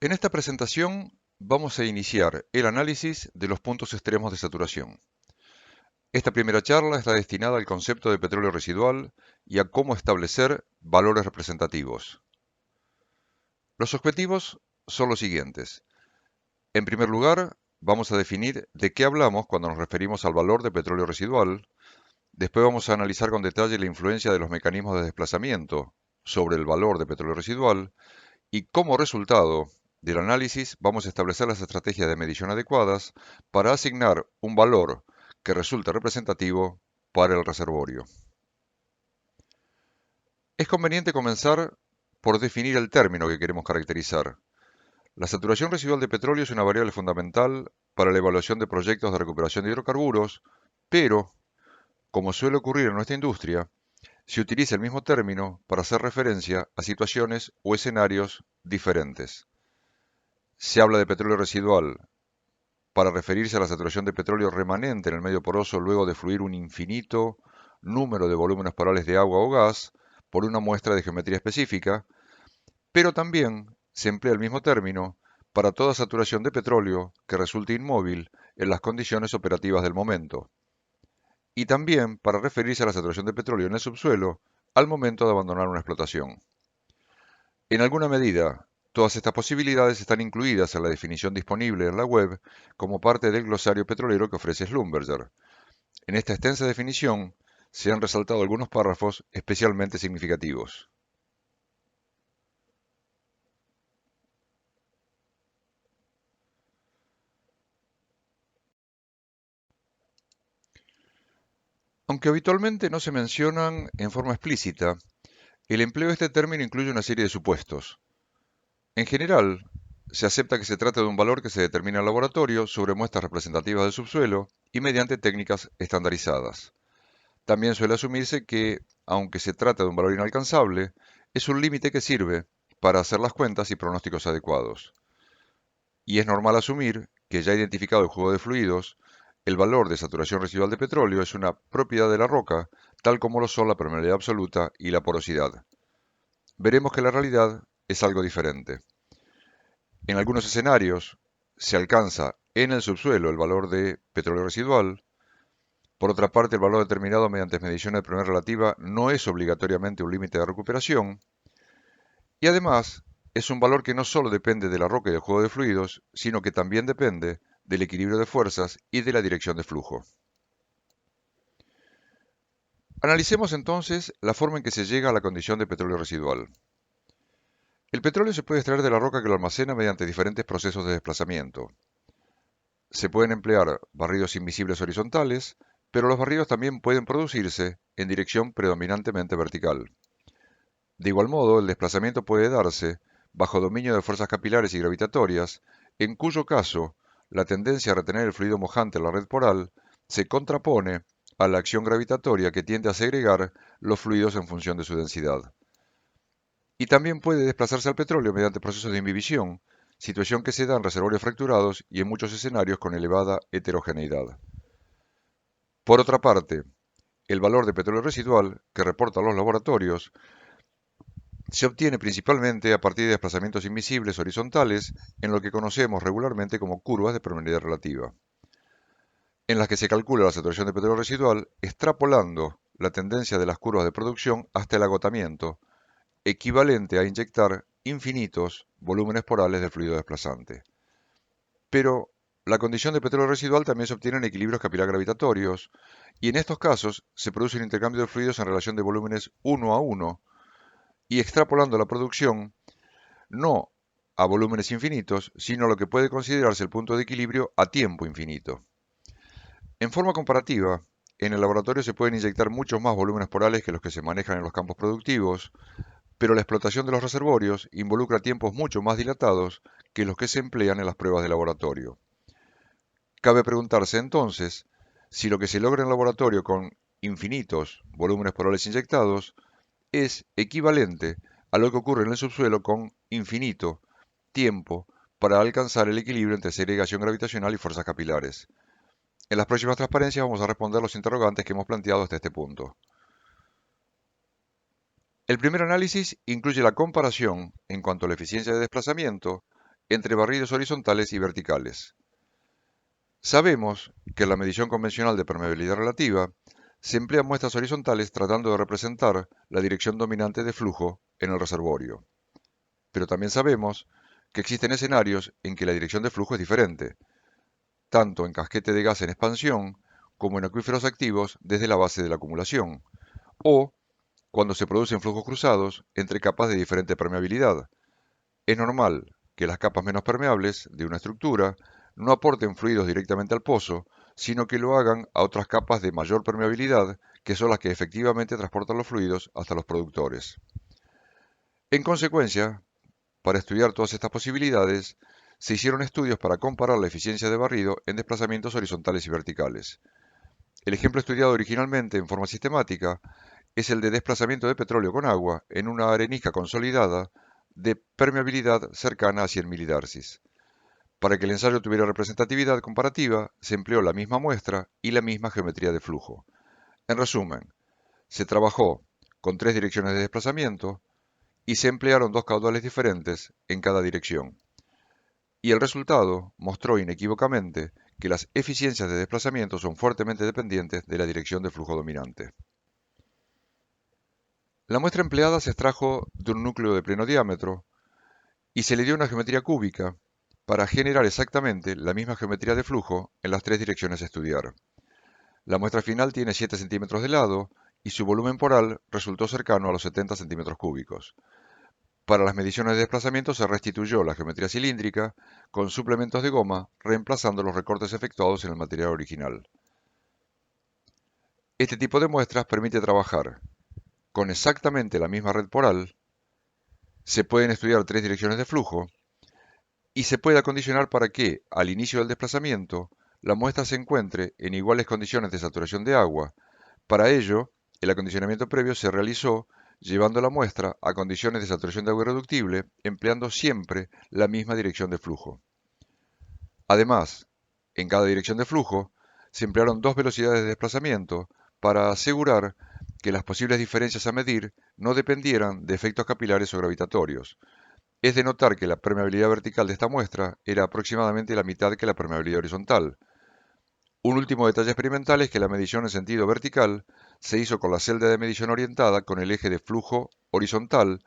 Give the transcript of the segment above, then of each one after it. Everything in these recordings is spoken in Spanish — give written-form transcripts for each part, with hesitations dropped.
En esta presentación vamos a iniciar el análisis de los puntos extremos de saturación. Esta primera charla está destinada al concepto de petróleo residual y a cómo establecer valores representativos. Los objetivos son los siguientes. En primer lugar, vamos a definir de qué hablamos cuando nos referimos al valor de petróleo residual. Después vamos a analizar con detalle la influencia de los mecanismos de desplazamiento sobre el valor de petróleo residual y como resultado del análisis vamos a establecer las estrategias de medición adecuadas para asignar un valor que resulte representativo para el reservorio. Es conveniente comenzar por definir el término que queremos caracterizar. La saturación residual de petróleo es una variable fundamental para la evaluación de proyectos de recuperación de hidrocarburos, pero, como suele ocurrir en nuestra industria, se utiliza el mismo término para hacer referencia a situaciones o escenarios diferentes. Se habla de petróleo residual para referirse a la saturación de petróleo remanente en el medio poroso luego de fluir un infinito número de volúmenes porales de agua o gas por una muestra de geometría específica, pero también se emplea el mismo término para toda saturación de petróleo que resulte inmóvil en las condiciones operativas del momento, y también para referirse a la saturación de petróleo en el subsuelo al momento de abandonar una explotación. En alguna medida, todas estas posibilidades están incluidas en la definición disponible en la web como parte del glosario petrolero que ofrece Schlumberger. En esta extensa definición se han resaltado algunos párrafos especialmente significativos. Aunque habitualmente no se mencionan en forma explícita, el empleo de este término incluye una serie de supuestos. En general, se acepta que se trata de un valor que se determina en laboratorio sobre muestras representativas del subsuelo y mediante técnicas estandarizadas. También suele asumirse que, aunque se trata de un valor inalcanzable, es un límite que sirve para hacer las cuentas y pronósticos adecuados. Y es normal asumir que ya identificado el juego de fluidos, el valor de saturación residual de petróleo es una propiedad de la roca, tal como lo son la permeabilidad absoluta y la porosidad. Veremos que la realidad es algo diferente. En algunos escenarios se alcanza en el subsuelo el valor de petróleo residual. Por otra parte, el valor determinado mediante mediciones de presión relativa no es obligatoriamente un límite de recuperación y además es un valor que no solo depende de la roca y del juego de fluidos, sino que también depende del equilibrio de fuerzas y de la dirección de flujo. Analicemos entonces la forma en que se llega a la condición de petróleo residual. El petróleo se puede extraer de la roca que lo almacena mediante diferentes procesos de desplazamiento. Se pueden emplear barridos invisibles horizontales, pero los barridos también pueden producirse en dirección predominantemente vertical. De igual modo, el desplazamiento puede darse bajo dominio de fuerzas capilares y gravitatorias, en cuyo caso la tendencia a retener el fluido mojante en la red poral se contrapone a la acción gravitatoria que tiende a segregar los fluidos en función de su densidad. Y también puede desplazarse al petróleo mediante procesos de imbibición, situación que se da en reservorios fracturados y en muchos escenarios con elevada heterogeneidad. Por otra parte, el valor de petróleo residual que reportan los laboratorios se obtiene principalmente a partir de desplazamientos invisibles horizontales en lo que conocemos regularmente como curvas de permeabilidad relativa, en las que se calcula la saturación de petróleo residual extrapolando la tendencia de las curvas de producción hasta el agotamiento, equivalente a inyectar infinitos volúmenes porales de fluido desplazante. Pero la condición de petróleo residual también se obtiene en equilibrios capilar gravitatorios, y en estos casos se produce un intercambio de fluidos en relación de volúmenes 1 a 1, y extrapolando la producción no a volúmenes infinitos, sino a lo que puede considerarse el punto de equilibrio a tiempo infinito. En forma comparativa, en el laboratorio se pueden inyectar muchos más volúmenes porales que los que se manejan en los campos productivos, pero la explotación de los reservorios involucra tiempos mucho más dilatados que los que se emplean en las pruebas de laboratorio. Cabe preguntarse entonces si lo que se logra en el laboratorio con infinitos volúmenes porales inyectados es equivalente a lo que ocurre en el subsuelo con infinito tiempo para alcanzar el equilibrio entre segregación gravitacional y fuerzas capilares. En las próximas transparencias vamos a responder los interrogantes que hemos planteado hasta este punto. El primer análisis incluye la comparación en cuanto a la eficiencia de desplazamiento entre barridos horizontales y verticales. Sabemos que en la medición convencional de permeabilidad relativa se emplean muestras horizontales tratando de representar la dirección dominante de flujo en el reservorio. Pero también sabemos que existen escenarios en que la dirección de flujo es diferente, tanto en casquete de gas en expansión como en acuíferos activos desde la base de la acumulación, o cuando se producen flujos cruzados entre capas de diferente permeabilidad. Es normal que las capas menos permeables de una estructura no aporten fluidos directamente al pozo, sino que lo hagan a otras capas de mayor permeabilidad, que son las que efectivamente transportan los fluidos hasta los productores. En consecuencia, para estudiar todas estas posibilidades, se hicieron estudios para comparar la eficiencia de barrido en desplazamientos horizontales y verticales. El ejemplo estudiado originalmente en forma sistemática es el de desplazamiento de petróleo con agua en una arenisca consolidada de permeabilidad cercana a 100 milidarcis. Para que el ensayo tuviera representatividad comparativa, se empleó la misma muestra y la misma geometría de flujo. En resumen, se trabajó con 3 direcciones de desplazamiento y se emplearon 2 caudales diferentes en cada dirección. Y el resultado mostró inequívocamente que las eficiencias de desplazamiento son fuertemente dependientes de la dirección de flujo dominante. La muestra empleada se extrajo de un núcleo de pleno diámetro y se le dio una geometría cúbica para generar exactamente la misma geometría de flujo en las 3 direcciones a estudiar. La muestra final tiene 7 centímetros de lado y su volumen poral resultó cercano a los 70 centímetros cúbicos. Para las mediciones de desplazamiento se restituyó la geometría cilíndrica con suplementos de goma, reemplazando los recortes efectuados en el material original. Este tipo de muestras permite trabajar con exactamente la misma red poral, se pueden estudiar 3 direcciones de flujo y se puede acondicionar para que, al inicio del desplazamiento, la muestra se encuentre en iguales condiciones de saturación de agua. Para ello, el acondicionamiento previo se realizó llevando la muestra a condiciones de saturación de agua irreductible, empleando siempre la misma dirección de flujo. Además, en cada dirección de flujo, se emplearon 2 velocidades de desplazamiento para asegurar que las posibles diferencias a medir no dependieran de efectos capilares o gravitatorios. Es de notar que la permeabilidad vertical de esta muestra era aproximadamente la mitad que la permeabilidad horizontal. Un último detalle experimental es que la medición en sentido vertical se hizo con la celda de medición orientada con el eje de flujo horizontal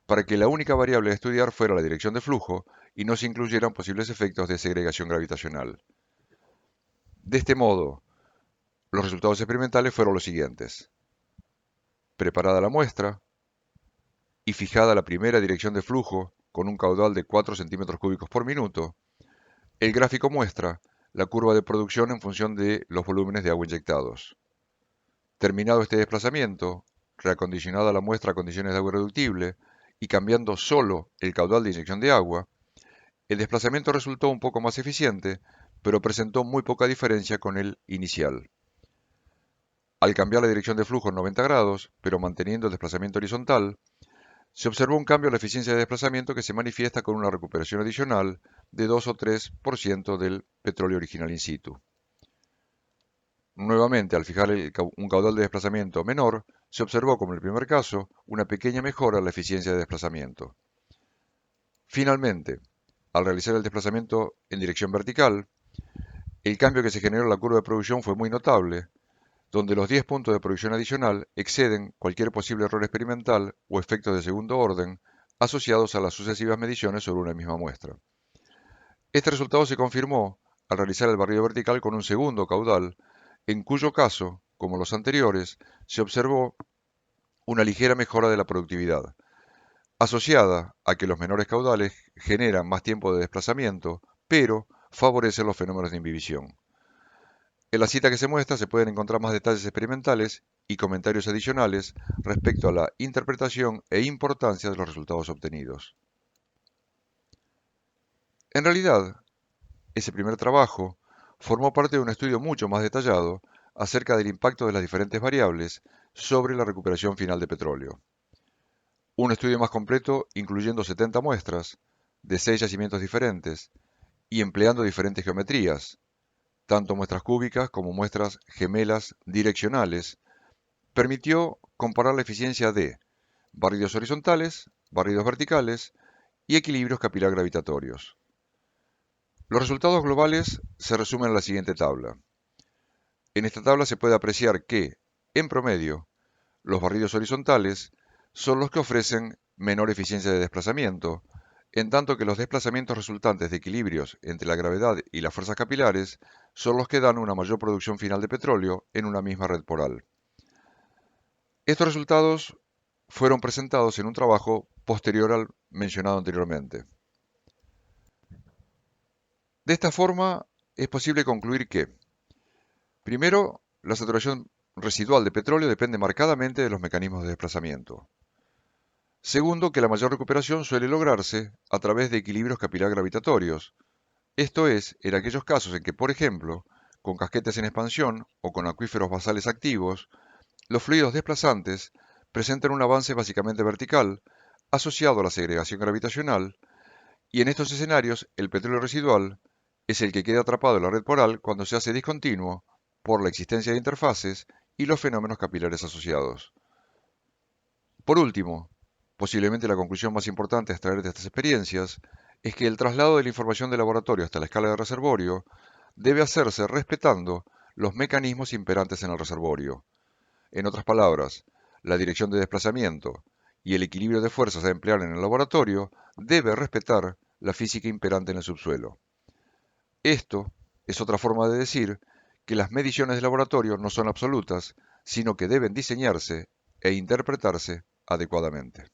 para que la única variable a estudiar fuera la dirección de flujo y no se incluyeran posibles efectos de segregación gravitacional. De este modo, los resultados experimentales fueron los siguientes. Preparada la muestra y fijada la primera dirección de flujo con un caudal de 4 centímetros cúbicos por minuto, el gráfico muestra la curva de producción en función de los volúmenes de agua inyectados. Terminado este desplazamiento, reacondicionada la muestra a condiciones de agua irreductible y cambiando solo el caudal de inyección de agua, el desplazamiento resultó un poco más eficiente, pero presentó muy poca diferencia con el inicial. Al cambiar la dirección de flujo en 90 grados, pero manteniendo el desplazamiento horizontal, se observó un cambio en la eficiencia de desplazamiento que se manifiesta con una recuperación adicional de 2 o 3% del petróleo original in situ. Nuevamente, al fijar un caudal de desplazamiento menor, se observó, como en el primer caso, una pequeña mejora en la eficiencia de desplazamiento. Finalmente, al realizar el desplazamiento en dirección vertical, el cambio que se generó en la curva de producción fue muy notable, donde los 10 puntos de producción adicional exceden cualquier posible error experimental o efectos de segundo orden asociados a las sucesivas mediciones sobre una misma muestra. Este resultado se confirmó al realizar el barrido vertical con un segundo caudal, en cuyo caso, como los anteriores, se observó una ligera mejora de la productividad, asociada a que los menores caudales generan más tiempo de desplazamiento, pero favorecen los fenómenos de imbibición. En la cita que se muestra se pueden encontrar más detalles experimentales y comentarios adicionales respecto a la interpretación e importancia de los resultados obtenidos. En realidad, ese primer trabajo formó parte de un estudio mucho más detallado acerca del impacto de las diferentes variables sobre la recuperación final de petróleo. Un estudio más completo incluyendo 70 muestras de 6 yacimientos diferentes y empleando diferentes geometrías, tanto muestras cúbicas como muestras gemelas direccionales, permitió comparar la eficiencia de barridos horizontales, barridos verticales y equilibrios capilar gravitatorios. Los resultados globales se resumen en la siguiente tabla. En esta tabla se puede apreciar que, en promedio, los barridos horizontales son los que ofrecen menor eficiencia de desplazamiento, en tanto que los desplazamientos resultantes de equilibrios entre la gravedad y las fuerzas capilares son los que dan una mayor producción final de petróleo en una misma red poral. Estos resultados fueron presentados en un trabajo posterior al mencionado anteriormente. De esta forma, es posible concluir que, primero, la saturación residual de petróleo depende marcadamente de los mecanismos de desplazamiento. Segundo, que la mayor recuperación suele lograrse a través de equilibrios capilar gravitatorios, esto es, en aquellos casos en que, por ejemplo, con casquetes en expansión o con acuíferos basales activos, los fluidos desplazantes presentan un avance básicamente vertical asociado a la segregación gravitacional, y en estos escenarios el petróleo residual es el que queda atrapado en la red poral cuando se hace discontinuo por la existencia de interfaces y los fenómenos capilares asociados. Por último, posiblemente la conclusión más importante a extraer de estas experiencias es que el traslado de la información del laboratorio hasta la escala de reservorio debe hacerse respetando los mecanismos imperantes en el reservorio. En otras palabras, la dirección de desplazamiento y el equilibrio de fuerzas a emplear en el laboratorio debe respetar la física imperante en el subsuelo. Esto es otra forma de decir que las mediciones de laboratorio no son absolutas, sino que deben diseñarse e interpretarse adecuadamente.